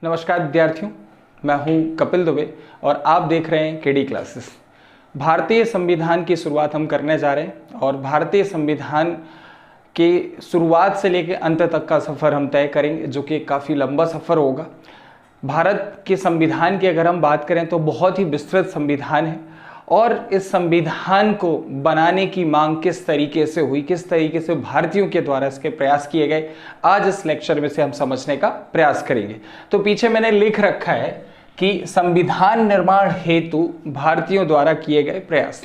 नमस्कार विद्यार्थियों, मैं हूं कपिल दुबे और आप देख रहे हैं केडी क्लासेस। भारतीय संविधान की शुरुआत हम करने जा रहे हैं और भारतीय संविधान के शुरुआत से लेकर अंत तक का सफ़र हम तय करेंगे, जो कि काफ़ी लंबा सफ़र होगा। भारत के संविधान की अगर हम बात करें तो बहुत ही विस्तृत संविधान है और इस संविधान को बनाने की मांग किस तरीके से हुई, किस तरीके से भारतीयों के द्वारा इसके प्रयास किए गए, आज इस लेक्चर में से हम समझने का प्रयास करेंगे। तो पीछे मैंने लिख रखा है कि संविधान निर्माण हेतु भारतीयों द्वारा किए गए प्रयास।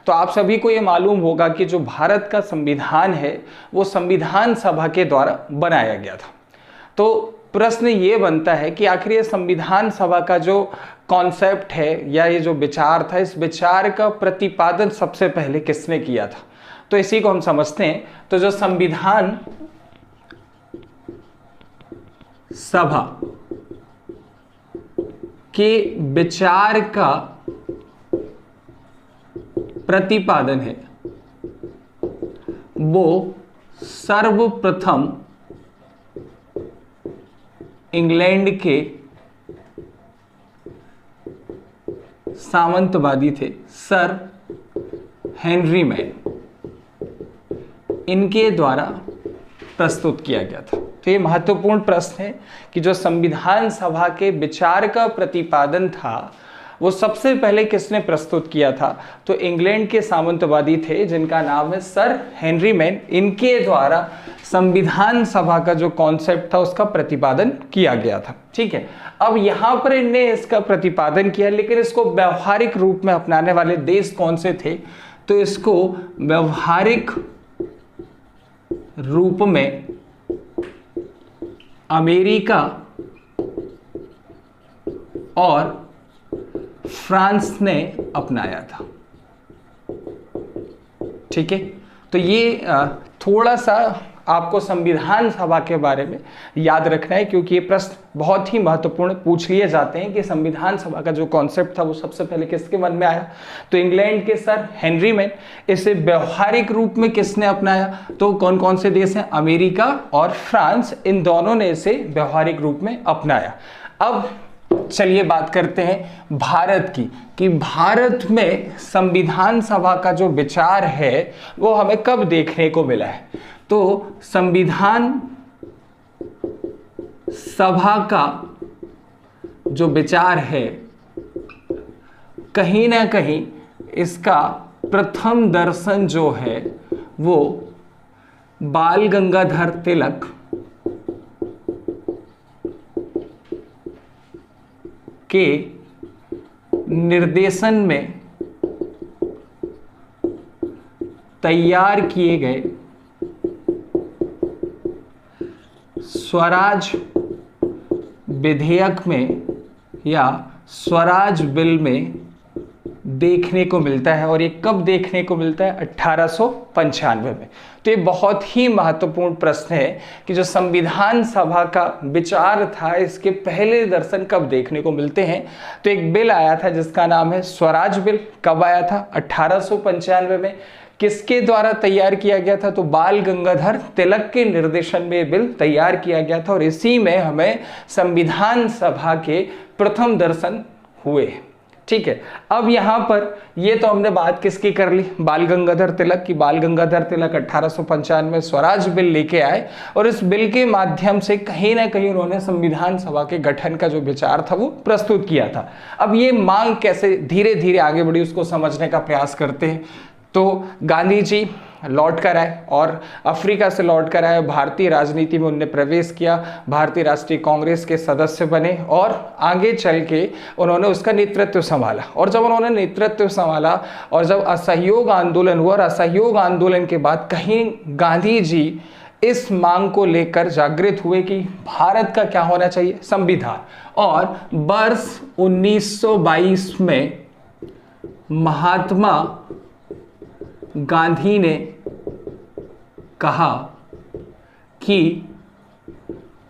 तो आप सभी को ये मालूम होगा कि जो भारत का संविधान है वो संविधान सभा के द्वारा बनाया गया था। तो प्रश्न ये बनता है कि आखिर ये संविधान सभा का जो कॉन्सेप्ट है या ये जो विचार था, इस विचार का प्रतिपादन सबसे पहले किसने किया था। तो इसी को हम समझते हैं। तो जो संविधान सभा के विचार का प्रतिपादन है वो सर्वप्रथम इंग्लैंड के सामंतवादी थे सर हेनरी मैन, इनके द्वारा प्रस्तुत किया गया था। तो ये महत्वपूर्ण प्रश्न है कि जो संविधान सभा के विचार का प्रतिपादन था वो सबसे पहले किसने प्रस्तुत किया था। तो इंग्लैंड के सामंतवादी थे जिनका नाम है सर हेनरी मैन, इनके द्वारा संविधान सभा का जो कॉन्सेप्ट था उसका प्रतिपादन किया गया था। ठीक है, अब यहां पर इनने इसका प्रतिपादन किया, लेकिन इसको व्यवहारिक रूप में अपनाने वाले देश कौन से थे। तो इसको व्यवहारिक रूप में अमेरिका और फ्रांस ने अपनाया था। ठीक है, तो ये थोड़ा सा आपको संविधान सभा के बारे में याद रखना है, क्योंकि ये प्रश्न बहुत ही महत्वपूर्ण पूछ लिए जाते हैं कि संविधान सभा का जो कॉन्सेप्ट था वो सबसे पहले किसके मन में आया। तो इंग्लैंड के सर हेनरी मैन, इसे व्यवहारिक रूप में किसने अपनाया। तो कौन कौन से देश हैं, अमेरिका और फ्रांस, इन दोनों ने इसे व्यवहारिक रूप में अपनाया। अब चलिए बात करते हैं भारत की, कि भारत में संविधान सभा का जो विचार है वो हमें कब देखने को मिला है। तो संविधान सभा का जो विचार है कहीं ना कहीं इसका प्रथम दर्शन जो है वो बाल गंगाधर तिलक के निर्देशन में तैयार किए गए स्वराज विधेयक में या स्वराज बिल में देखने को मिलता है। और ये कब देखने को मिलता है, 1895 में। तो ये बहुत ही महत्वपूर्ण प्रश्न है कि जो संविधान सभा का विचार था इसके पहले दर्शन कब देखने को मिलते हैं। तो एक बिल आया था जिसका नाम है स्वराज बिल। कब आया था, 1895 में। किसके द्वारा तैयार किया गया था, तो बाल गंगाधर तिलक के निर्देशन में बिल तैयार किया गया था और इसी में हमें संविधान सभा के प्रथम दर्शन हुए। ठीक है, अब यहां पर ये तो हमने बात किसकी कर ली, बाल गंगाधर तिलक की। बाल गंगाधर तिलक 1895 में स्वराज बिल लेके आए और इस बिल के माध्यम से कहीं ना कहीं उन्होंने संविधान सभा के गठन का जो विचार था वो प्रस्तुत किया था। अब ये मांग कैसे धीरे धीरे आगे बढ़ी उसको समझने का प्रयास करते हैं। तो गांधी जी लौट कर आए और अफ्रीका से लौट कर आए, भारतीय राजनीति में उन्होंने प्रवेश किया, भारतीय राष्ट्रीय कांग्रेस के सदस्य बने और आगे चल के उन्होंने उसका नेतृत्व संभाला। और जब उन्होंने नेतृत्व संभाला और जब असहयोग आंदोलन हुआ और असहयोग आंदोलन के बाद कहीं गांधी जी इस मांग को लेकर जागृत हुए कि भारत का क्या होना चाहिए, संविधान। और वर्ष 1922 में महात्मा गांधी ने कहा कि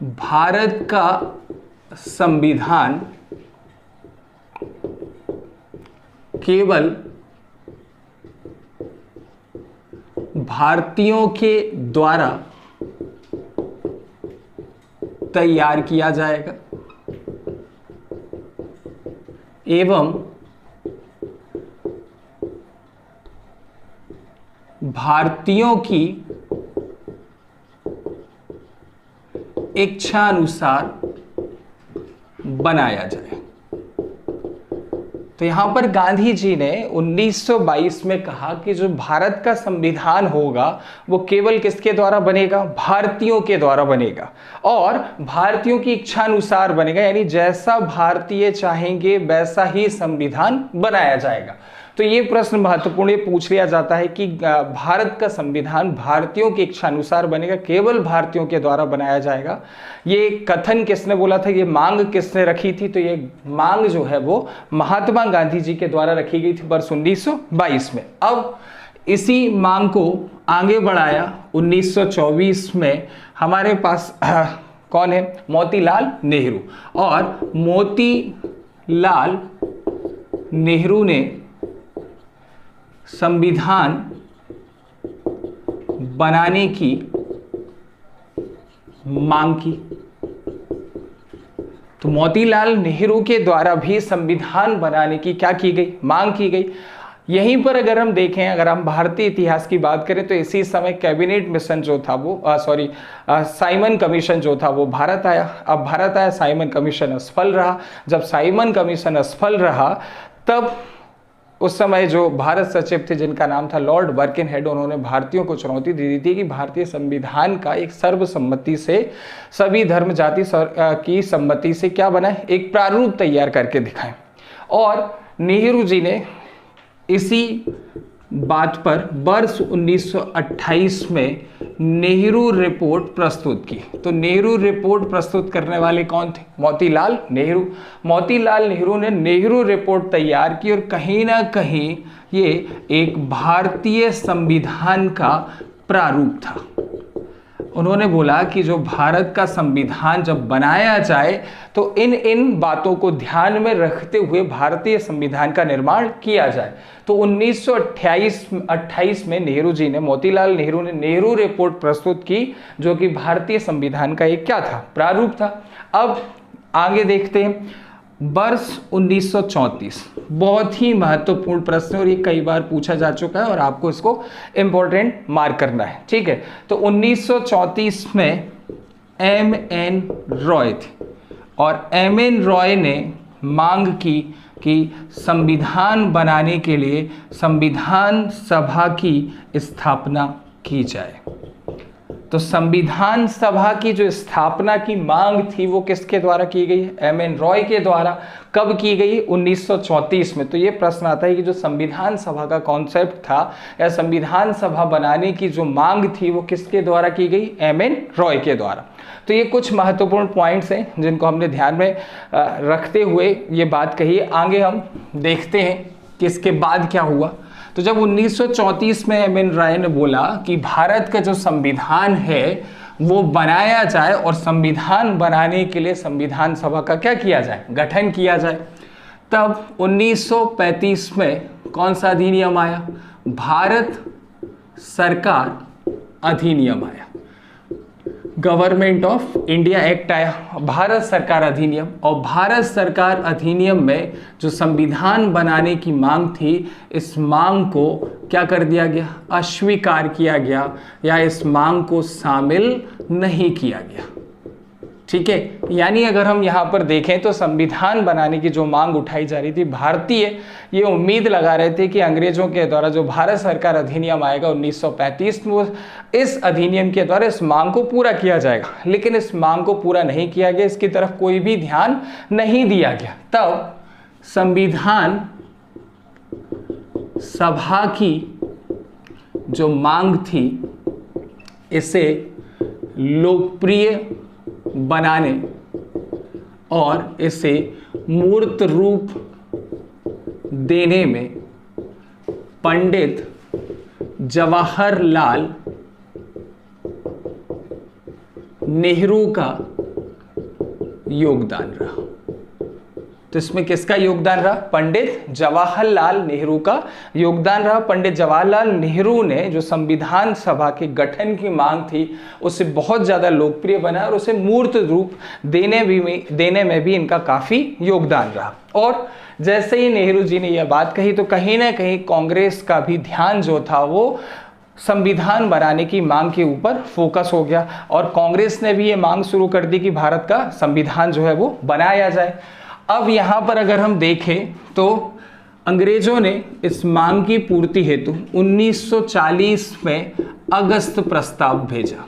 भारत का संविधान केवल भारतीयों के द्वारा तैयार किया जाएगा एवं भारतीयों की इच्छा अनुसार बनाया जाए। तो यहां पर गांधी जी ने 1922 में कहा कि जो भारत का संविधान होगा वो केवल किसके द्वारा बनेगा, भारतीयों के द्वारा बनेगा और भारतीयों की इच्छा अनुसार बनेगा, यानी जैसा भारतीय चाहेंगे वैसा ही संविधान बनाया जाएगा। तो ये प्रश्न महत्वपूर्ण पूछ लिया जाता है कि भारत का संविधान भारतीयों की इच्छा अनुसार बनेगा, केवल भारतीयों के द्वारा बनाया जाएगा। ये कथन किसने बोला था, ये मांग किसने रखी थी, तो ये मांग जो है वो महात्मा गांधी जी के द्वारा रखी गई थी वर्ष 1922 में। अब इसी मांग को आगे बढ़ाया 1924 में हमारे पास कौन है, मोतीलाल नेहरू। और मोतीलाल नेहरू ने संविधान बनाने की मांग की। तो मोतीलाल नेहरू के द्वारा भी संविधान बनाने की क्या की गई, मांग की गई। यहीं पर अगर हम देखें, अगर हम भारतीय इतिहास की बात करें तो इसी समय कैबिनेट मिशन जो था वो साइमन कमीशन जो था वो भारत आया। अब भारत आया, साइमन कमीशन असफल रहा। जब साइमन कमीशन असफल रहा तब उस समय जो भारत सचिव थे जिनका नाम था लॉर्ड बर्किनहेड, उन्होंने भारतीयों को चुनौती दे दी थी कि भारतीय संविधान का एक सर्वसम्मति से, सभी धर्म जाति की सम्मति से क्या बनाए, एक प्रारूप तैयार करके दिखाएं। और नेहरू जी ने इसी बात पर वर्ष 1928 में नेहरू रिपोर्ट प्रस्तुत की। तो नेहरू रिपोर्ट प्रस्तुत करने वाले कौन थे, मोतीलाल नेहरू। मोतीलाल नेहरू ने नेहरू रिपोर्ट तैयार की और कहीं ना कहीं ये एक भारतीय संविधान का प्रारूप था। उन्होंने बोला कि जो भारत का संविधान जब बनाया जाए तो इन बातों को ध्यान में रखते हुए भारतीय संविधान का निर्माण किया जाए। तो 1928 में नेहरू जी ने, मोतीलाल नेहरू ने नेहरू रिपोर्ट प्रस्तुत की जो कि भारतीय संविधान का एक क्या था, प्रारूप था। अब आगे देखते हैं वर्ष 1934, बहुत ही महत्वपूर्ण प्रश्न और ये कई बार पूछा जा चुका है और आपको इसको इंपॉर्टेंट मार्क करना है, ठीक है। तो 1934 में एम.एन. रॉय थे और एम.एन. रॉय ने मांग की कि संविधान बनाने के लिए संविधान सभा की स्थापना की जाए। तो संविधान सभा की जो स्थापना की मांग थी वो किसके द्वारा की गई है, एम.एन. रॉय के द्वारा। कब की गई, 1934 में। तो ये प्रश्न आता है कि जो संविधान सभा का कॉन्सेप्ट था या संविधान सभा बनाने की जो मांग थी वो किसके द्वारा की गई, एम.एन. रॉय के द्वारा। तो ये कुछ महत्वपूर्ण पॉइंट्स हैं जिनको हमने ध्यान में रखते हुए ये बात कही। आगे हम देखते हैं कि इसके बाद क्या हुआ। तो जब 1934 में एम.एन. रॉय ने बोला कि भारत का जो संविधान है वो बनाया जाए और संविधान बनाने के लिए संविधान सभा का क्या किया जाए, गठन किया जाए, तब 1935 में कौन सा अधिनियम आया, भारत सरकार अधिनियम आया, गवर्नमेंट ऑफ इंडिया एक्ट आया, भारत सरकार अधिनियम। और भारत सरकार अधिनियम में जो संविधान बनाने की मांग थी, इस मांग को क्या कर दिया गया, अस्वीकार किया गया या इस मांग को शामिल नहीं किया गया, ठीक है। यानी अगर हम यहाँ पर देखें तो संविधान बनाने की जो मांग उठाई जा रही थी, भारतीय ये उम्मीद लगा रहे थे कि अंग्रेजों के द्वारा जो भारत सरकार अधिनियम आएगा 1935 में, वो इस अधिनियम के द्वारा इस मांग को पूरा किया जाएगा। लेकिन इस मांग को पूरा नहीं किया गया, इसकी तरफ कोई भी ध्यान नहीं दिया गया। तब संविधान सभा की जो मांग थी, इसे लोकप्रिय बनाने और इसे मूर्त रूप देने में पंडित जवाहरलाल नेहरू का योगदान रहा। तो इसमें किसका योगदान रहा? पंडित जवाहरलाल नेहरू का योगदान रहा। पंडित जवाहरलाल नेहरू ने जो संविधान सभा के गठन की मांग थी उसे बहुत ज़्यादा लोकप्रिय बनाया और उसे मूर्त रूप देने में भी इनका काफ़ी योगदान रहा। और जैसे ही नेहरू जी ने यह बात कही तो कहीं ना कहीं कांग्रेस का भी ध्यान जो था वो संविधान बनाने की मांग के ऊपर फोकस हो गया और कांग्रेस ने भी ये मांग शुरू कर दी कि भारत का संविधान जो है वो बनाया जाए। अब यहाँ पर अगर हम देखें तो अंग्रेजों ने इस मांग की पूर्ति हेतु 1940 में अगस्त प्रस्ताव भेजा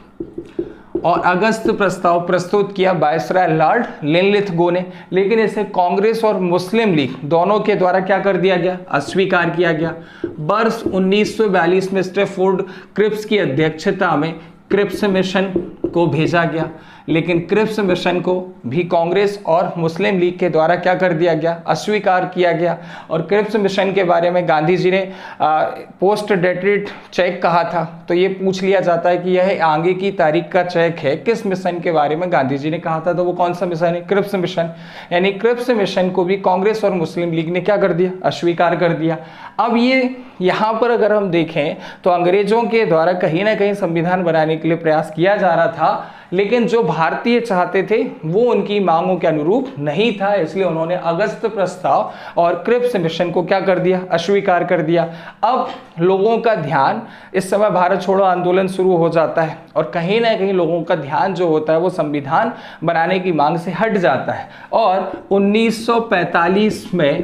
और अगस्त प्रस्ताव प्रस्तुत किया वायसराय लॉर्ड लिनलिथगो ने, लेकिन इसे कांग्रेस और मुस्लिम लीग दोनों के द्वारा क्या कर दिया गया? अस्वीकार किया गया। वर्ष 1942 में स्ट्रैफोर्ड क्रिप्स की अध्यक्षता में क्रिप्स मिशन को भेजा गया, लेकिन क्रिप्स मिशन को भी कांग्रेस और मुस्लिम लीग के द्वारा क्या कर दिया गया? अस्वीकार किया गया। और क्रिप्स मिशन के बारे में गांधी जी ने पोस्ट डेटेड चेक कहा था, तो ये पूछ लिया जाता है कि यह आगे की तारीख का चेक है, किस मिशन के बारे में गांधी जी ने कहा था? तो वो कौन सा मिशन है? Cripps mission. यानी क्रिप्स मिशन को भी कांग्रेस और मुस्लिम लीग ने क्या कर दिया? अस्वीकार कर दिया। अब ये यहाँ पर अगर हम देखें तो अंग्रेजों के द्वारा कहीं ना कहीं संविधान बनाने के लिए प्रयास किया जा रहा था, लेकिन जो भारतीय चाहते थे वो उनकी मांगों के अनुरूप नहीं था, इसलिए उन्होंने अगस्त प्रस्ताव और क्रिप्स मिशन को क्या कर दिया? अस्वीकार कर दिया। अब लोगों का ध्यान इस समय भारत छोड़ो आंदोलन शुरू हो जाता है और कहीं ना कहीं लोगों का ध्यान जो होता है वो संविधान बनाने की मांग से हट जाता है और 1945 में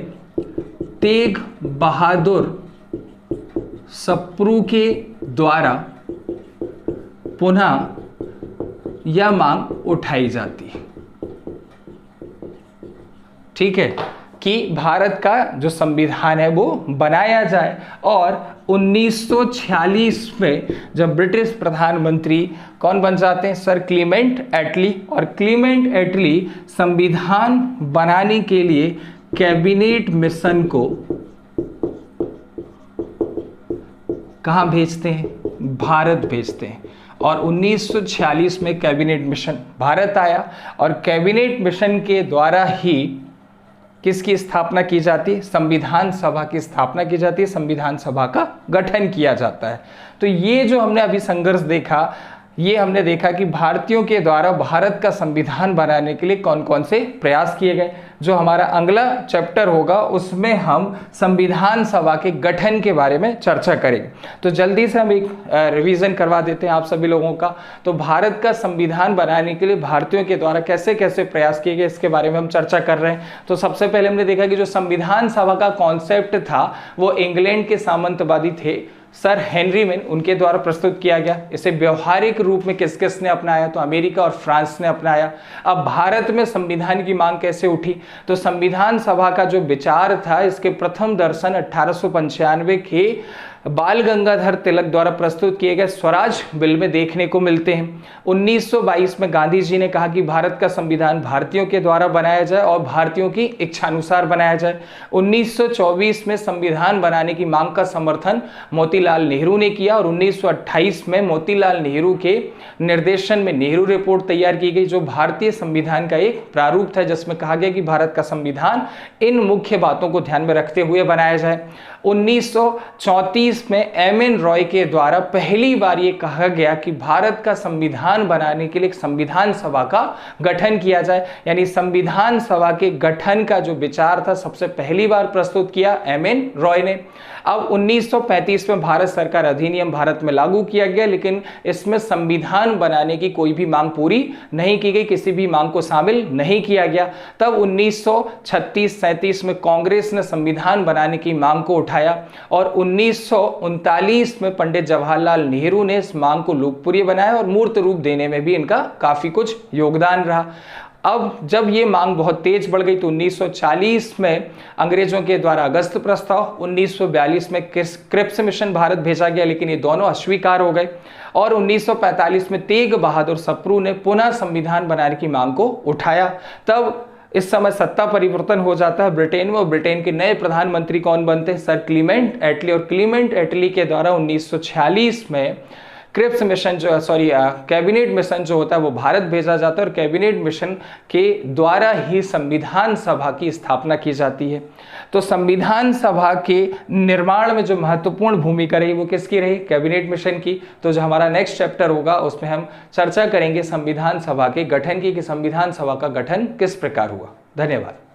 तेग बहादुर सप्रू के द्वारा पुनः यह मांग उठाई जाती है, ठीक है, कि भारत का जो संविधान है वो बनाया जाए। और 1946 में जब ब्रिटिश प्रधानमंत्री कौन बन जाते हैं? सर क्लीमेंट एटली। और क्लीमेंट एटली संविधान बनाने के लिए कैबिनेट मिशन को कहाँ भेजते हैं? भारत भेजते हैं। और 1946 में कैबिनेट मिशन भारत आया और कैबिनेट मिशन के द्वारा ही किसकी स्थापना की जाती है? संविधान सभा की स्थापना की जाती है, संविधान सभा का गठन किया जाता है। तो ये जो हमने अभी संघर्ष देखा, ये हमने देखा कि भारतीयों के द्वारा भारत का संविधान बनाने के लिए कौन कौन से प्रयास किए गए। जो हमारा अगला चैप्टर होगा उसमें हम संविधान सभा के गठन के बारे में चर्चा करेंगे। तो जल्दी से हम एक रिवीजन करवा देते हैं आप सभी लोगों का। तो भारत का संविधान बनाने के लिए भारतीयों के द्वारा कैसे कैसे प्रयास किए गए इसके बारे में हम चर्चा कर रहे हैं। तो सबसे पहले हमने देखा कि जो संविधान सभा का कॉन्सेप्ट था वो इंग्लैंड के सामंतवादी थे सर हेनरी मेन, उनके द्वारा प्रस्तुत किया गया। इसे व्यवहारिक रूप में किस किस ने अपनाया? तो अमेरिका और फ्रांस ने अपनाया। अब भारत में संविधान की मांग कैसे उठी? तो संविधान सभा का जो विचार था इसके प्रथम दर्शन 1895 के बाल गंगाधर तिलक द्वारा प्रस्तुत किए गए स्वराज बिल में देखने को मिलते हैं। 1922 में गांधी जी ने कहा कि भारत का संविधान भारतीयों के द्वारा बनाया जाए और भारतीयों की इच्छानुसार बनाया जाए। 1924 में संविधान बनाने की मांग का समर्थन मोतीलाल नेहरू ने किया और 1928 में मोतीलाल नेहरू के निर्देशन में नेहरू रिपोर्ट तैयार की गई जो भारतीय संविधान का एक प्रारूप था, जिसमें कहा गया कि भारत का संविधान इन मुख्य बातों को ध्यान में रखते हुए बनाया जाए। 1934 में एम.एन. रॉय के द्वारा पहली बार ये कहा गया कि भारत का संविधान बनाने के लिए एक संविधान सभा का गठन किया जाए, यानी संविधान सभा के गठन का जो विचार था सबसे पहली बार प्रस्तुत किया एम.एन. रॉय ने। अब 1935 में भारत सरकार अधिनियम भारत में लागू किया गया, लेकिन इसमें संविधान बनाने की कोई भी मांग पूरी नहीं की गई, किसी भी मांग को शामिल नहीं किया गया। तब 1936-37 में कांग्रेस ने संविधान बनाने की मांग को उठाया और 1939 में पंडित जवाहरलाल नेहरू ने इस मांग को लोकप्रिय बनाया और मूर्त रूप देने में भी इनका काफी कुछ योगदान रहा। अब जब ये मांग बहुत तेज बढ़ गई तो 1940 में अंग्रेजों के द्वारा अगस्त प्रस्ताव, 1942 में क्रिप्स मिशन भारत भेजा गया, लेकिन ये दोनों अस्वीकार हो गए और 1945 में तेग बहादुर सप्रू ने पुनः संविधान बनाने की मांग को उठाया। तब इस समय सत्ता परिवर्तन हो जाता है ब्रिटेन में और ब्रिटेन के नए प्रधानमंत्री कौन बनते हैं? सर क्लीमेंट एटली। और क्लीमेंट एटली के द्वारा 1946 में क्रिप्स मिशन जो कैबिनेट मिशन जो होता है वो भारत भेजा जाता है और कैबिनेट मिशन के द्वारा ही संविधान सभा की स्थापना की जाती है। तो संविधान सभा के निर्माण में जो महत्वपूर्ण भूमिका रही वो किसकी रही? कैबिनेट मिशन की। तो जो हमारा नेक्स्ट चैप्टर होगा उसमें हम चर्चा करेंगे संविधान सभा के गठन की, कि संविधान सभा का गठन किस प्रकार हुआ। धन्यवाद।